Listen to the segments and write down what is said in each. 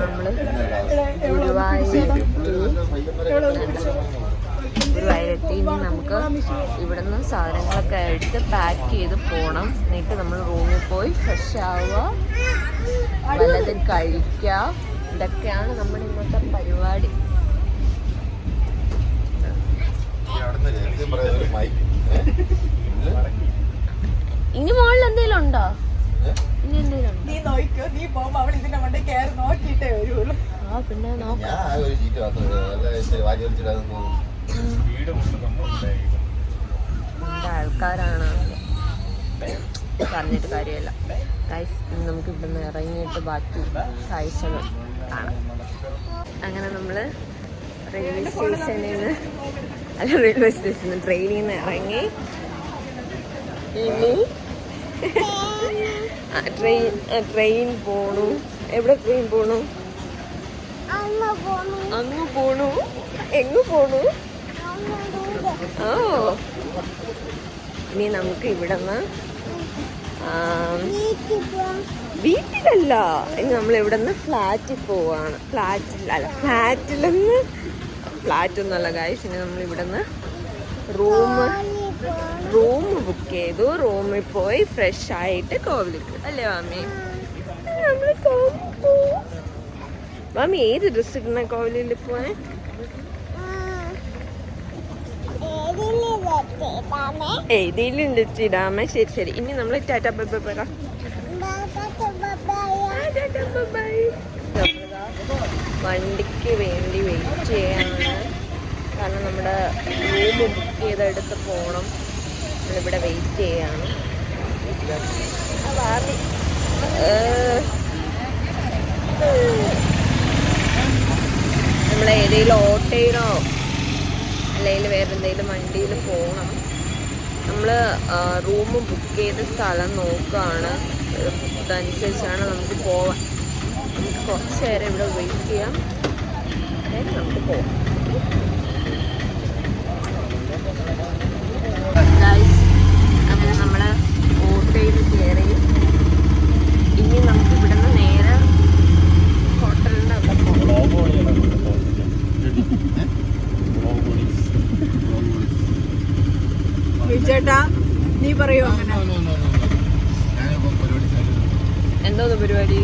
നമ്മള് ഗുരുവായൂരെത്തി. ഇനി നമുക്ക് ഇവിടുന്ന് സാധനങ്ങളൊക്കെ എടുത്ത് പാക്ക് ചെയ്ത് പോകണം. എന്നിട്ട് നമ്മൾ റൂമിൽ പോയി ഫ്രഷ് ആവുക, വല്ലതും കഴിക്കുക. ഇതൊക്കെയാണ് നമ്മുടെ ഇന്നത്തെ പരിപാടി. ഇനി മുകളിൽ എന്തെങ്കിലും ഉണ്ടോ? ഇനി എന്തെങ്കിലും ഉണ്ടോ? ആ പിന്നെ നോക്കാം. ആൾക്കാരാണ്, പറഞ്ഞിട്ട് കാര്യമല്ല. നമുക്ക് ഇവിടുന്ന് ഇറങ്ങിയിട്ട് ബാക്കി കാഴ്ചകൾ കാണാം. അങ്ങനെ നമ്മൾ റെയിൽവേ സ്റ്റേഷനിൽ ട്രെയിനിൽ നിന്ന് ഇറങ്ങി. ഇനി ട്രെയിൻ പോണു. എവിടെ ട്രെയിൻ പോണു? അങ്ങ് പോണു. എങ്ങ് പോണു? ഓ, ഇനി നമുക്ക് ഇവിടുന്ന് വീട്ടിലല്ല, ഇനി നമ്മൾ ഇവിടുന്ന് ഫ്ലാറ്റിൽ പോവാണ്. ഫ്ലാറ്റൊന്നുമല്ല ഗൈസ്. ഇനി നമ്മൾ ഇവിടുന്ന് റൂം ബുക്ക് ചെയ്തു. റൂമിൽ പോയി ഫ്രഷ് ആയിട്ട് കോവിലേക്ക്, അല്ലേ മാമി? മാമി ഏത് ഡ്രസ് ഇടുന്ന കോവിലിൽ പോവാൻ? ഏതെങ്കിലും ഇടാമേ. ശരി ശരി. ഇനി നമ്മൾ ടാറ്റാ ബൈ ബൈ പറയാം. വണ്ടിക്ക് വേണ്ടി വെയിറ്റ് ചെയ്യാണ്. കാരണം നമ്മുടെ റൂം ബുക്ക് ചെയ്തെടുത്ത് പോകണം. നമ്മളിവിടെ വെയിറ്റ് ചെയ്യാണ്. നമ്മൾ ഏതെങ്കിലും ഓട്ടോയിലോ അല്ലെങ്കിൽ വേറെ എന്തെങ്കിലും വണ്ടിയിൽ പോകണം. നമ്മൾ റൂം ബുക്ക് ചെയ്ത സ്ഥലം നോക്കുകയാണ്. അതനുസരിച്ചാണ് നമുക്ക് പോവാൻ. നമുക്ക് കുറച്ച് നേരം ഇവിടെ വെയിറ്റ് ചെയ്യാം, നമുക്ക് പോവാം. അങ്ങനെ നമ്മൾ ഓട്ടോയിൽ കയറി. ഇനി നമുക്ക് ഇവിടുന്ന് നേരെ ഹോട്ടലിൻ്റെ അവിടെ പോകാം. ചേട്ടാ നീ പറയോ? അങ്ങനെ എന്തോന്ന് പരിപാടി?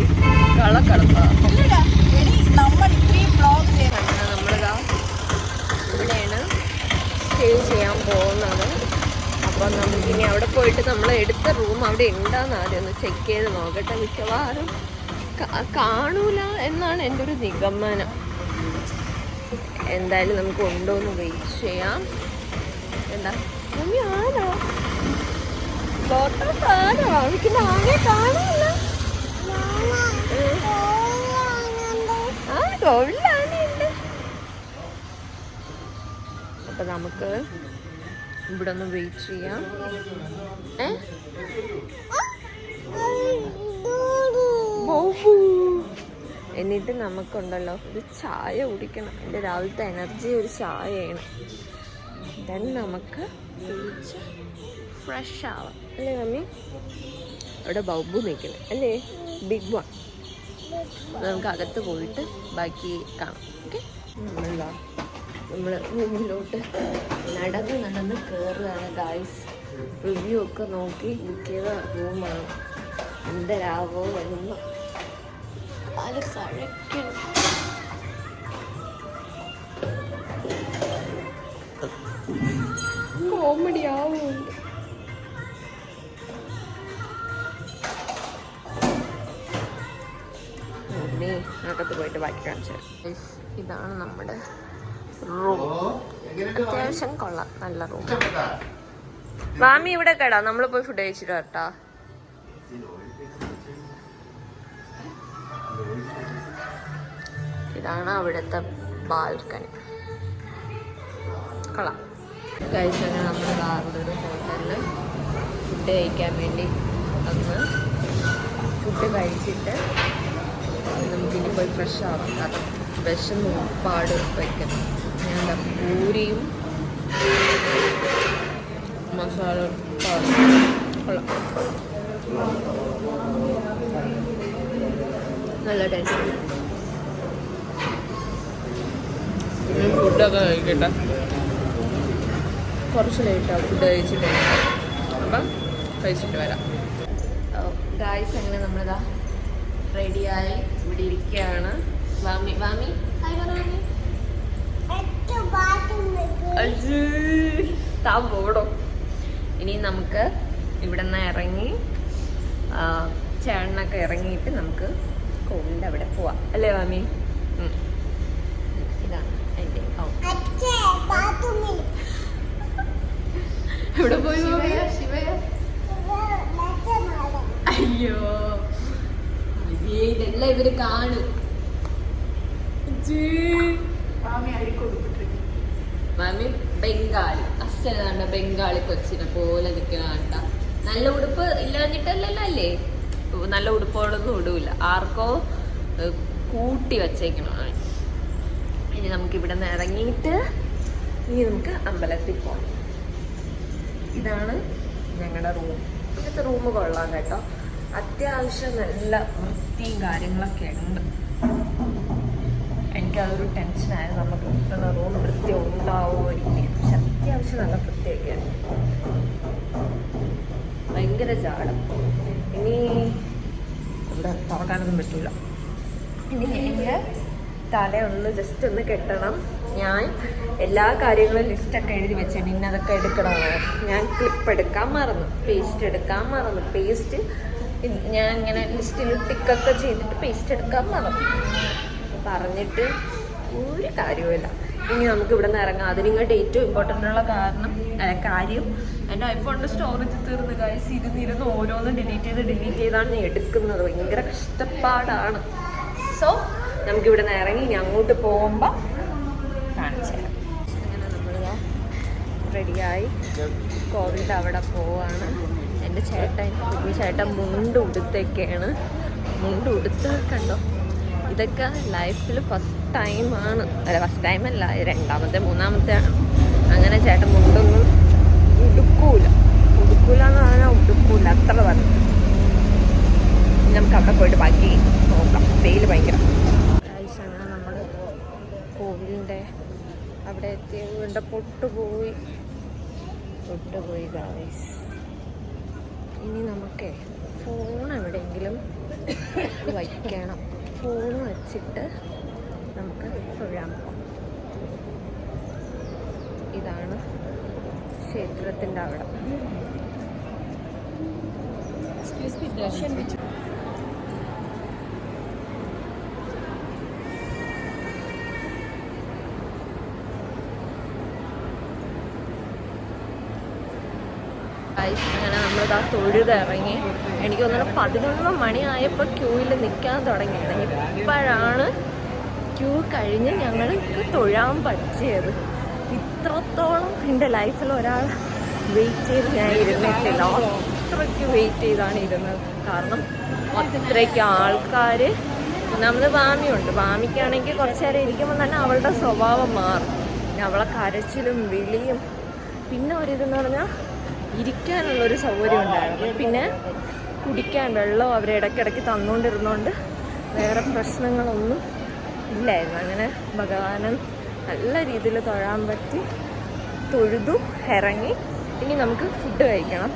കള്ളക്കടപ്പാ. നമ്മളിതാ ഇവിടെയാണ് സ്റ്റേ ചെയ്യാൻ പോകുന്നത്. അപ്പം നമുക്കിനി അവിടെ പോയിട്ട് നമ്മൾ എടുത്ത റൂം അവിടെ ഉണ്ടാന്ന് ആദ്യം ഒന്ന് ചെക്ക് ചെയ്ത് നോക്കട്ടെ. മിക്കവാറും കാണൂല എന്നാണ് എൻ്റെ ഒരു നിഗമനം. എന്തായാലും നമുക്ക് ഉണ്ടോന്ന് വെയിറ്റ് ചെയ്യാം. എന്താ മമ്മി ആനോ? ലോട്ടസ് ആനോ? എനിക്ക് ആനയെ കാണാനില്ല. ആ കോവിലിൽ ആനയുണ്ട്. അപ്പൊ നമുക്ക് ഇവിടെ ഒന്ന് വെയിറ്റ് ചെയ്യാം. എന്നിട്ട് നമുക്കുണ്ടല്ലോ ഒരു ചായ കുടിക്കണം. എൻ്റെ രാവിലത്തെ എനർജി ഒരു ചായയാണ്. ദെൻ നമുക്ക് കുളിച്ച് ഫ്രഷ് ആവാം, അല്ലേ മമ്മി? അവിടെ ബൗബു നിൽക്കണം, അല്ലേ? Big one. നമുക്ക് അകത്ത് പോയിട്ട് ബാക്കി കാണാം. ഓക്കെ, നമ്മൾ റൂമിലോട്ട് നടന്ന് കയറുകയാണ് ഗായ്സ്. റിവ്യൂ ഒക്കെ നോക്കി ബുക്ക് ചെയ്ത റൂമാണ്. എന്തരാവോ വരുമ്പോൾ അത് കഴിക്കണം. കോമഡി ആവുന്നുണ്ട്. ഇനി അകത്ത് പോയിട്ട് ബാക്കി കാണിച്ചു. ഇതാണ് നമ്മുടെ റൂം. അത്യാവശ്യം കൊള്ളാം, നല്ല റൂം. മാമി ഇവിടെ കേടാ, നമ്മൾ പോയി ഫുഡ് കഴിച്ചിട്ട് കേട്ടാ. ഇതാണ് അവിടുത്തെ ബാൽക്കണി. കൊള്ളാം. കഴിച്ചാൽ നമ്മൾ കാറിലൊരു ഹോട്ടലിൽ ഫുഡ് കഴിക്കാൻ വേണ്ടി അന്ന് ഫുഡ് കഴിച്ചിട്ട് നമുക്കിനി പോയി ഫ്രഷ് ആവാം. കാരണം വിശന്ന് ഒരുപാട് വയ്ക്കണം. ഞാൻ പൂരിയും മസാല കൊള്ളാം, നല്ല ടേസ്റ്റ്. ഫുഡൊക്കെ കഴിക്കട്ടെ. കുറച്ച് ലേറ്റാവും ഫുഡ് കഴിച്ചിട്ട്. അപ്പം കഴിച്ചിട്ട് വരാം. ഗായ്സ് അങ്ങനെ നമ്മളിതാ റെഡിയായി ഇവിടെ ഇരിക്കുകയാണ്. വാമി വാമി ഹായ് വാമി. താൻ പോടോ. ഇനി നമുക്ക് ഇവിടെ നിന്ന് ഇറങ്ങി ചേട്ടനൊക്കെ ഇറങ്ങിയിട്ട് നമുക്ക് കോവിലിൻ്റെ അവിടെ പോവാം അല്ലേ വാമി? ഇതാണ് എൻ്റെ ഇവിടെ പോയി. അയ്യോ ഇതെല്ലാം ഇവര് കാണും. മാമി ബംഗാളി അസലാണ്. ബംഗാളി കൊച്ചിനെ പോലെ നിൽക്കുന്ന കണ്ട. നല്ല ഉടുപ്പ് ഇല്ലാഞ്ഞിട്ടല്ലല്ലോ അല്ലേ? നല്ല ഉടുപ്പുകളൊന്നും ഇടൂല. ആർക്കോ കൂട്ടി വച്ചേക്കണം. ഇനി നമുക്ക് ഇവിടെ നിന്ന് ഇറങ്ങിയിട്ട് ഇനി നമുക്ക് അമ്പലത്തിൽ പോകാം. ഇതാണ് ഞങ്ങളുടെ റൂം. ഇവിടുത്തെ റൂം കൊള്ളാം കേട്ടോ. അത്യാവശ്യം നല്ല വൃത്തിയും കാര്യങ്ങളൊക്കെ ഉണ്ട്. എനിക്കതൊരു ടെൻഷനായിരുന്നു, നമുക്ക് കിട്ടുന്ന റൂം വൃത്തി ഉണ്ടാവുമോ ഇല്ല. പക്ഷെ അത്യാവശ്യം നല്ല വൃത്തിയൊക്കെയാണ്. ഭയങ്കര ജാടം. ഇനി ഇവിടെ തുറക്കാനൊന്നും പറ്റൂല. ഇനി എൻ്റെ തലയൊന്ന് ജസ്റ്റ് ഒന്ന് കെട്ടണം. ഞാൻ എല്ലാ കാര്യങ്ങളും ലിസ്റ്റൊക്കെ എഴുതി വെച്ചിട്ടുണ്ട്. ഇന്നതൊക്കെ എടുക്കണമാണ്. ഞാൻ ക്ലിപ്പ് എടുക്കാൻ മറന്നു, പേസ്റ്റ് എടുക്കാൻ മറന്നു. പേസ്റ്റ് ഞാൻ ഇങ്ങനെ ലിസ്റ്റിൽ ടിക്കൊക്കെ ചെയ്തിട്ട് പേസ്റ്റ് എടുക്കാൻ മറന്നു. പറഞ്ഞിട്ട് ഒരു കാര്യവുമില്ല. ഇനി നമുക്ക് ഇവിടെ നിന്ന് ഇറങ്ങാം. അതിനിങ്ങോട്ട് ഏറ്റവും ഇമ്പോർട്ടൻ്റ് ഉള്ള കാര്യം എൻ്റെ ഐഫോണിൻ്റെ സ്റ്റോറേജ് തീർന്ന് ഗൈസ്. ഇരുന്ന് ഓരോന്നും ഡിലീറ്റ് ചെയ്താണ് ഞാൻ എടുക്കുന്നത്. ഭയങ്കര കഷ്ടപ്പാടാണ്. സോ നമുക്കിവിടെ നിന്ന് ഇറങ്ങി ഇനി അങ്ങോട്ട് പോകുമ്പോൾ കാണിച്ചു തരാം. അങ്ങനെ നമ്മൾ റെഡിയായി കോവിലിൻ്റെ അവിടെ പോവാണ്. എൻ്റെ ചേട്ടൻ മുണ്ട് ഉടുത്തൊക്കെയാണ്. മുണ്ട് ഉടുത്ത് കണ്ടോ. ഇതൊക്കെ ലൈഫിൽ ഫസ്റ്റ് ടൈമാണ്. അല്ല ഫസ്റ്റ് ടൈമല്ല, രണ്ടാമത്തെ മൂന്നാമത്തെ ആണ്. അങ്ങനെ ചേട്ടൻ മുണ്ടൊന്നും ഉടുക്കൂല എന്ന് പറഞ്ഞാൽ ഉടുക്കൂല, അത്ര പറഞ്ഞു. നമുക്ക് അവിടെ പോയിട്ട് ബാക്കി നോക്കാം. വെയിൽ ഭയങ്കര. അങ്ങനെ നമ്മൾ കോവിലിൻ്റെ അവിടെ എത്തി. വീണ്ട പൊട്ടുപോയി ഗായ്സ്. ഇനി നമുക്ക് ഫോൺ എവിടെയെങ്കിലും വയ്ക്കണം. ഫോൺ വച്ചിട്ട് നമുക്ക് തൊഴാൻ പോകാം. ഇതാണ് ക്ഷേത്രത്തിൻ്റെ അവിടെ. ദർശൻ വെച്ചു. അങ്ങനെ നമ്മളിതാ തൊഴുതിറങ്ങി. എനിക്ക് തോന്നുന്നു 11 മണിയായപ്പോൾ ക്യൂവിൽ നിൽക്കാൻ തുടങ്ങിയാണ്. ഇപ്പോഴാണ് ക്യൂ കഴിഞ്ഞ് ഞങ്ങൾക്ക് തൊഴാൻ പറ്റിയത്. ഇത്രത്തോളം എൻ്റെ ലൈഫിൽ ഒരാൾ വെയിറ്റ് ചെയ്ത് ഞാൻ ഇരുന്നിട്ടില്ല. അത്രയ്ക്ക് വെയിറ്റ് ചെയ്താണ് ഇരുന്നത്. കാരണം അത്രയ്ക്ക് ആൾക്കാർ. നമ്മൾ വാമിയുണ്ട്. വാമിക്കാണെങ്കിൽ കുറച്ച് നേരം ഇരിക്കുമ്പോൾ തന്നെ അവളുടെ സ്വഭാവം മാറും. പിന്നെ അവളെ കരച്ചിലും വിളിയും. പിന്നെ ഒരിതെന്ന് പറഞ്ഞാൽ ഇരിക്കാനുള്ളൊരു സൗകര്യം ഉണ്ടായിരുന്നു. പിന്നെ കുടിക്കാൻ വെള്ളം അവർ ഇടയ്ക്കിടയ്ക്ക് തന്നുകൊണ്ടിരുന്നതുകൊണ്ട് വേറെ പ്രശ്നങ്ങളൊന്നും ഇല്ലായിരുന്നു. അങ്ങനെ ഭഗവാനും നല്ല രീതിയിൽ തൊഴാൻ പറ്റി. തൊഴുതു ഇറങ്ങി. ഇനി നമുക്ക് ഫുഡ് കഴിക്കണം.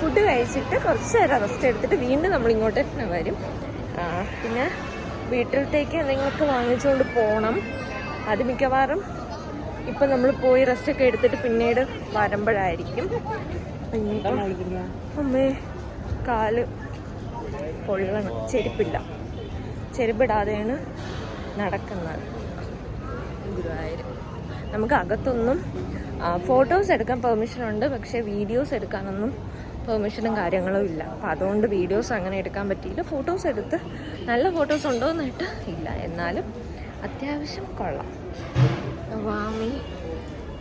ഫുഡ് കഴിച്ചിട്ട് കുറച്ച് നേരം റെസ്റ്റ് എടുത്തിട്ട് വീണ്ടും നമ്മളിങ്ങോട്ട് തന്നെ വരും. പിന്നെ വീട്ടിലത്തേക്ക് എന്തെങ്കിലുമൊക്കെ വാങ്ങിച്ചുകൊണ്ട് പോകണം. അത് മിക്കവാറും ഇപ്പം നമ്മൾ പോയി റെസ്റ്റൊക്കെ എടുത്തിട്ട് പിന്നീട് വരുമ്പോഴായിരിക്കും. അമ്മേ കാല് പൊള്ളണം. ചെരുപ്പില്ല. ചെരുപ്പിടാതെയാണ് നടക്കുന്നത്. ഗുരുവായൂർ നമുക്ക് അകത്തൊന്നും ഫോട്ടോസ് എടുക്കാൻ പെർമിഷനുണ്ട്. പക്ഷേ വീഡിയോസ് എടുക്കാനൊന്നും പെർമിഷനും കാര്യങ്ങളും ഇല്ല. അപ്പം അതുകൊണ്ട് വീഡിയോസ് അങ്ങനെ എടുക്കാൻ പറ്റിയില്ല. ഫോട്ടോസ് എടുത്ത് നല്ല ഫോട്ടോസ് ഉണ്ടോയെന്നായിട്ട് ഇല്ല. എന്നാലും അത്യാവശ്യം കൊള്ളാം. വാമി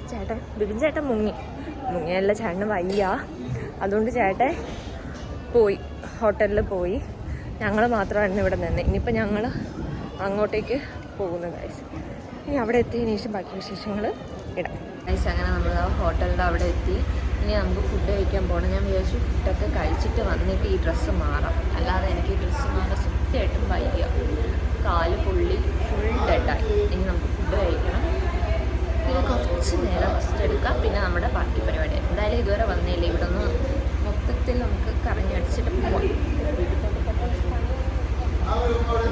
ചേട്ടൻ ബിബിൻ ചേട്ടൻ മുങ്ങിയല്ല, ചേട്ടന് വയ്യ. അതുകൊണ്ട് ചേട്ടൻ പോയി, ഹോട്ടലിൽ പോയി. ഞങ്ങൾ മാത്രമാണ് ഇവിടെ നിന്ന്. ഇനിയിപ്പോൾ ഞങ്ങൾ അങ്ങോട്ടേക്ക് പോകുന്ന ഗൈസ്. ഇനി അവിടെ എത്തിയതിന് ശേഷം ബാക്കി വിശേഷങ്ങൾ ഇടാം ഗൈസ്. അങ്ങനെ നമ്മൾ ആ ഹോട്ടലിൻ്റെ അവിടെ എത്തി. ഇനി നമുക്ക് ഫുഡ് കഴിക്കാൻ പോകണം. ഞാൻ വിചാരിച്ചു ഫുഡൊക്കെ കഴിച്ചിട്ട് വന്നിട്ട് ഈ ഡ്രസ്സ് മാറാം. അല്ലാതെ എനിക്ക് ഈ ഡ്രസ്സ് മാറാൻ സത്യമായിട്ടും വയ്യ. കാല് പുള്ളി ഫുൾ ഡെഡായി. ഇനി നമുക്ക് ഫുഡ് കഴിക്കണം. കുറച്ച് നേരം റെസ്റ്റ് എടുക്കാം, പിന്നെ നമ്മുടെ ബാക്കി പരിപാടി. എന്തായാലും ഇതുവരെ വന്നില്ല, ഇവിടെ ഒന്ന് മൊത്തത്തിൽ നമുക്ക് കറങ്ങിയടിച്ചിട്ട് പോവാം.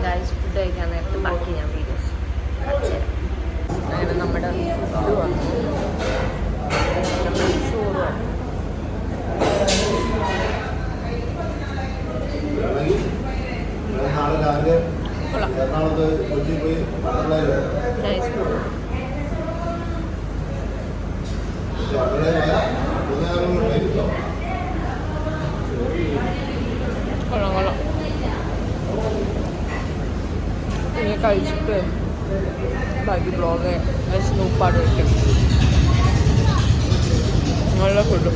ഗൈസ് ഫുഡ് കഴിക്കാൻ നേരത്ത് ബാക്കി ഞാൻ വീഡിയോസ് കാണിച്ചു തരാം. അങ്ങനെ നമ്മുടെ ഫുഡ് വന്നു, നമ്മുടെ ചോറ് വന്നു. Nice food. കൊള്ളാം. ഇനി കഴിച്ചിട്ട് ബാക്കി ബ്ലോഗ് സ്നൂപ്പാട് വയ്ക്കും. നല്ല ഫുഡ്.